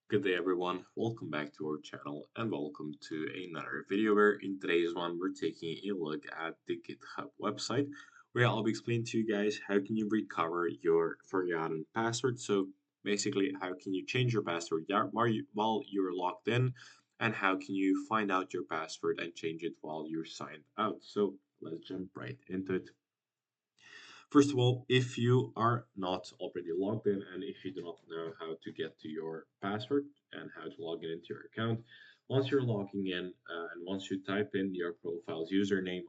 Good day, everyone. Welcome back to our channel and welcome to another video where in today's one we're taking a look at the GitHub website where I'll be explaining to you guys how can you recover your forgotten password. So basically, how can you change your password while you're logged in, and how can you find out your password and change it while you're signed out. So let's jump right into it. First of all, if you are not already logged in and if you do not know how to get to your password and how to log in into your account, once you're logging in and once you type in your profile's username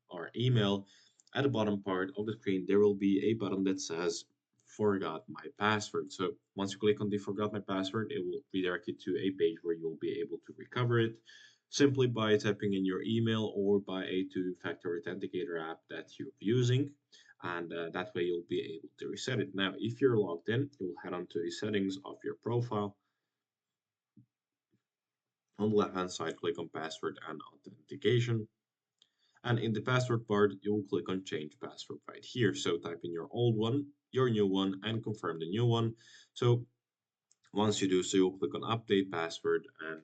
or email, at the bottom part of the screen, there will be a button that says Forgot My Password. So once you click on the Forgot My Password, it will redirect you to a page where you'll be able to recover it simply by typing in your email or by a two-factor authenticator app that you're using, and that way you'll be able to reset it. Now, if you're logged in, you'll head on to the settings of your profile. On the left hand side, click on password and authentication. And in the password part, you'll click on change password right here. So type in your old one, your new one, and confirm the new one. So once you do so, you'll click on update password, and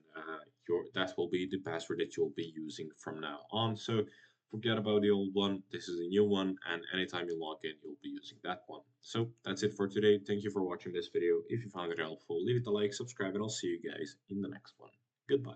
that will be the password that you'll be using from now on. So forget about the old one. This is a new one, and anytime you log in, you'll be using that one. So that's it for today. Thank you for watching this video. If you found it helpful, leave it a like, subscribe, and I'll see you guys in the next one. Goodbye.